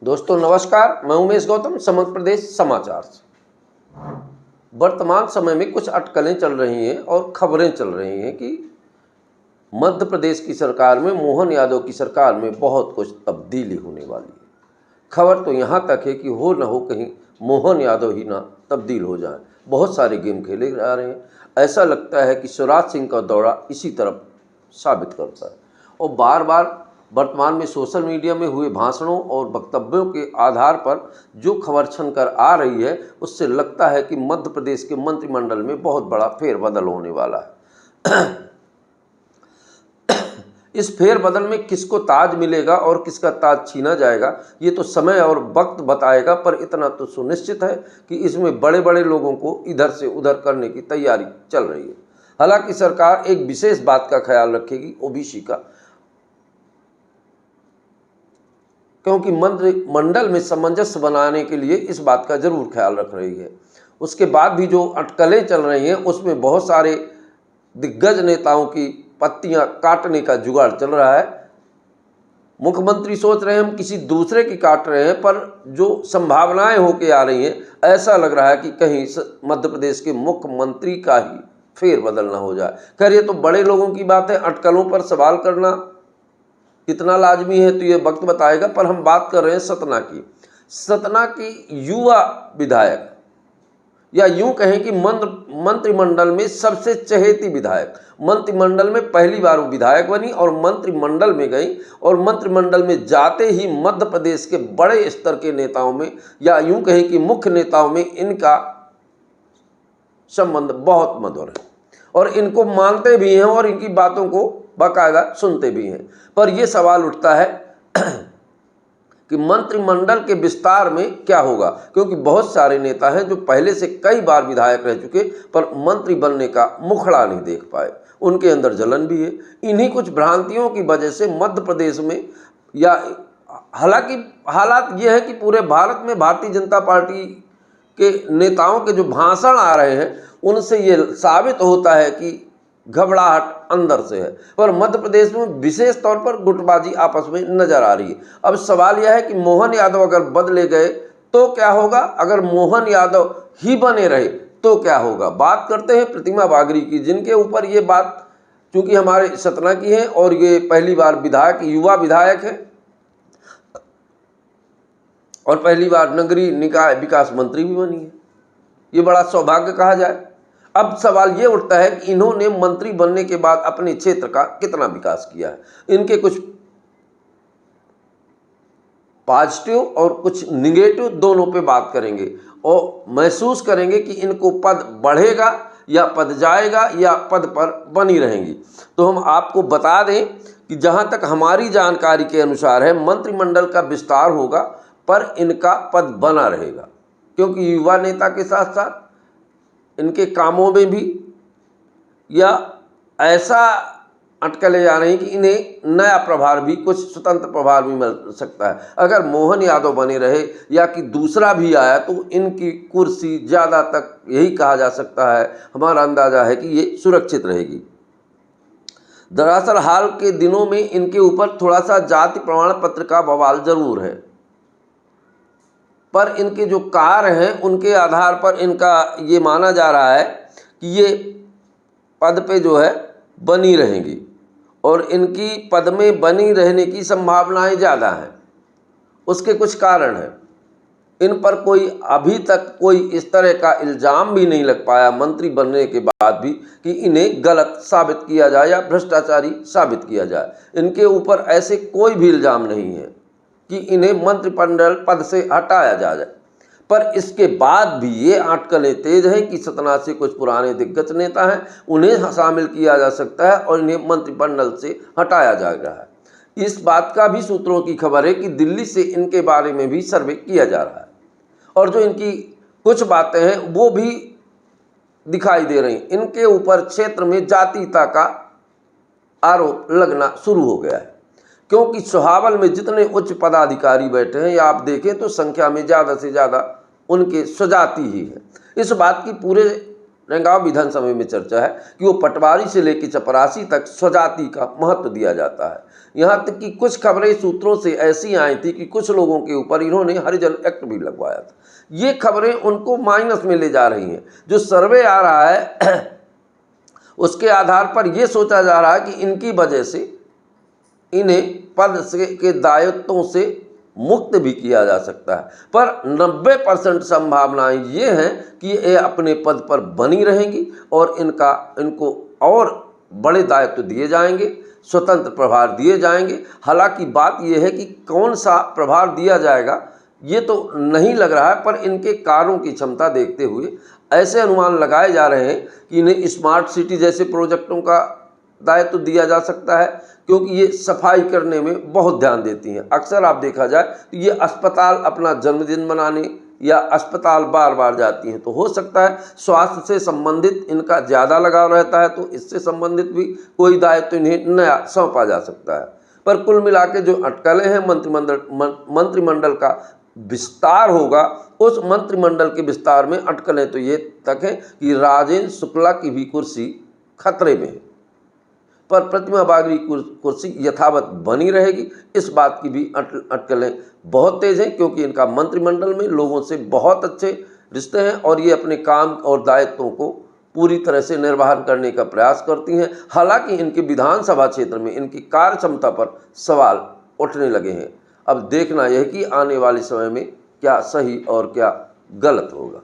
दोस्तों नमस्कार, मैं उमेश गौतम, समग्र प्रदेश समाचार से। वर्तमान समय में कुछ अटकलें चल रही हैं और खबरें चल रही हैं कि मध्य प्रदेश की सरकार में, मोहन यादव की सरकार में बहुत कुछ तब्दीली होने वाली है। खबर तो यहाँ तक है कि हो न हो कहीं मोहन यादव ही ना तब्दील हो जाए। बहुत सारे गेम खेले जा रहे हैं। ऐसा लगता है कि शिवराज सिंह का दौरा इसी तरफ साबित करता है और बार बार वर्तमान में सोशल मीडिया में हुए भाषणों और वक्तव्यों के आधार पर जो खबर छन कर आ रही है, उससे लगता है कि मध्य प्रदेश के मंत्रिमंडल में बहुत बड़ा फेरबदल होने वाला है। इस फेरबदल में किसको ताज मिलेगा और किसका ताज छीना जाएगा, ये तो समय और वक्त बताएगा। पर इतना तो सुनिश्चित है कि इसमें बड़े बड़े लोगों को इधर से उधर करने की तैयारी चल रही है। हालांकि सरकार एक विशेष बात का ख्याल रखेगी, ओबीसी का, क्योंकि मंत्रिमंडल में सामंजस्य बनाने के लिए इस बात का जरूर ख्याल रख रही है। उसके बाद भी जो अटकलें चल रही हैं उसमें बहुत सारे दिग्गज नेताओं की पत्तियां काटने का जुगाड़ चल रहा है। मुख्यमंत्री सोच रहे हैं हम किसी दूसरे की काट रहे हैं, पर जो संभावनाएं होके आ रही हैं, ऐसा लग रहा है कि कहीं मध्य प्रदेश के मुख्यमंत्री का ही फेरबदल ना हो जाए। खैर, ये तो बड़े लोगों की बात है। अटकलों पर सवाल करना कितना लाजमी है तो ये वक्त बताएगा। पर हम बात कर रहे हैं सतना की। सतना की युवा विधायक, या यूं कहें कि मंत्रिमंडल में सबसे चहेती विधायक, मंत्रिमंडल में पहली बार वो विधायक बनी और मंत्रिमंडल में गई, और मंत्रिमंडल में जाते ही मध्य प्रदेश के बड़े स्तर के नेताओं में, या यूं कहें कि मुख्य नेताओं में, इनका संबंध बहुत मधुर है और इनको मानते भी हैं और इनकी बातों को बाकायदा सुनते भी हैं। पर यह सवाल उठता है कि मंत्रिमंडल के विस्तार में क्या होगा, क्योंकि बहुत सारे नेता हैं जो पहले से कई बार विधायक रह चुके पर मंत्री बनने का मुखड़ा नहीं देख पाए। उनके अंदर जलन भी है। इन्हीं कुछ भ्रांतियों की वजह से मध्य प्रदेश में, या हालांकि हालात ये है कि पूरे भारत में भारतीय जनता पार्टी के नेताओं के जो भाषण आ रहे हैं उनसे ये साबित होता है कि घबराहट अंदर से है, पर मध्य प्रदेश में विशेष तौर पर गुटबाजी आपस में नजर आ रही है। अब सवाल यह है कि मोहन यादव अगर बदले गए तो क्या होगा, अगर मोहन यादव ही बने रहे तो क्या होगा। बात करते हैं प्रतिमा बागरी की, जिनके ऊपर ये बात चूंकि हमारे सतना की है और ये पहली बार विधायक, युवा विधायक है और पहली बार नगरीय निकाय विकास मंत्री भी बनी है। ये बड़ा सौभाग्य कहा जाए। अब सवाल ये उठता है कि इन्होंने मंत्री बनने के बाद अपने क्षेत्र का कितना विकास किया है। इनके कुछ पॉजिटिव और कुछ निगेटिव दोनों पे बात करेंगे और महसूस करेंगे कि इनको पद बढ़ेगा या पद जाएगा या पद पर बनी रहेंगी। तो हम आपको बता दें कि जहां तक हमारी जानकारी के अनुसार है, मंत्रिमंडल का विस्तार होगा पर इनका पद बना रहेगा, क्योंकि युवा नेता के साथ साथ इनके कामों में भी या ऐसा अटकलें जा रही कि इन्हें नया प्रभार भी, कुछ स्वतंत्र प्रभार भी मिल सकता है। अगर मोहन यादव बने रहे या कि दूसरा भी आया तो इनकी कुर्सी ज़्यादा तक, यही कहा जा सकता है, हमारा अंदाज़ा है कि ये सुरक्षित रहेगी। दरअसल हाल के दिनों में इनके ऊपर थोड़ा सा जाति प्रमाण पत्र का बवाल जरूर है, पर इनके जो कार्य हैं उनके आधार पर इनका ये माना जा रहा है कि ये पद पे जो है बनी रहेंगी और इनकी पद में बनी रहने की संभावनाएं ज़्यादा हैं। उसके कुछ कारण हैं। इन पर कोई अभी तक कोई इस तरह का इल्ज़ाम भी नहीं लग पाया मंत्री बनने के बाद भी कि इन्हें गलत साबित किया जाए या भ्रष्टाचारी साबित किया जाए। इनके ऊपर ऐसे कोई भी इल्ज़ाम नहीं है कि इन्हें मंत्रिमंडल पद से हटाया जाए। पर इसके बाद भी ये अटकलें तेज हैं कि सतना से कुछ पुराने दिग्गज नेता हैं, उन्हें शामिल किया जा सकता है और इन्हें मंत्रिमंडल से हटाया जा रहा है। इस बात का भी सूत्रों की खबर है कि दिल्ली से इनके बारे में भी सर्वे किया जा रहा है और जो इनकी कुछ बातें हैं वो भी दिखाई दे रही। इनके ऊपर क्षेत्र में जातीयता का आरोप लगना शुरू हो गया है, क्योंकि सुहावल में जितने उच्च पदाधिकारी बैठे हैं या आप देखें तो संख्या में ज़्यादा से ज़्यादा उनके स्वजाति ही है। इस बात की पूरे नौगांव विधानसभा में चर्चा है कि वो पटवारी से लेकर चपरासी तक स्वजाति का महत्व दिया जाता है। यहाँ तक कि कुछ खबरें सूत्रों से ऐसी आई थी कि कुछ लोगों के ऊपर इन्होंने हरिजन एक्ट भी लगवाया था। ये खबरें उनको माइनस में ले जा रही हैं। जो सर्वे आ रहा है उसके आधार पर यह सोचा जा रहा है कि इनकी वजह से इन्हें पद से के दायित्वों से मुक्त भी किया जा सकता है, पर 90% संभावनाएं ये हैं कि ये अपने पद पर बनी रहेंगी और इनको और बड़े दायित्व दिए जाएंगे, स्वतंत्र प्रभार दिए जाएंगे। हालांकि बात यह है कि कौन सा प्रभार दिया जाएगा ये तो नहीं लग रहा है, पर इनके कार्यों की क्षमता देखते हुए ऐसे अनुमान लगाए जा रहे हैं कि इन्हें स्मार्ट सिटी जैसे प्रोजेक्टों का दायित्व दिया जा सकता है, क्योंकि ये सफाई करने में बहुत ध्यान देती हैं। अक्सर आप देखा जाए तो ये अस्पताल अपना जन्मदिन मनाने या अस्पताल बार बार जाती हैं, तो हो सकता है स्वास्थ्य से संबंधित इनका ज़्यादा लगाव रहता है, तो इससे संबंधित भी कोई दायित्व इन्हें नया सौंपा जा सकता है। पर कुल मिला के जो अटकलें हैं मंत्रिमंडल का विस्तार होगा, उस मंत्रिमंडल के विस्तार में अटकलें तो ये तक है कि राजेंद्र शुक्ला की भी कुर्सी खतरे में है, पर प्रतिमा बागड़ी कुर्सी यथावत बनी रहेगी। इस बात की भी अटकलें बहुत तेज हैं, क्योंकि इनका मंत्रिमंडल में लोगों से बहुत अच्छे रिश्ते हैं और ये अपने काम और दायित्वों को पूरी तरह से निर्वहन करने का प्रयास करती हैं। हालांकि इनके विधानसभा क्षेत्र में इनकी कार्य क्षमता पर सवाल उठने लगे हैं। अब देखना यह कि आने वाले समय में क्या सही और क्या गलत होगा।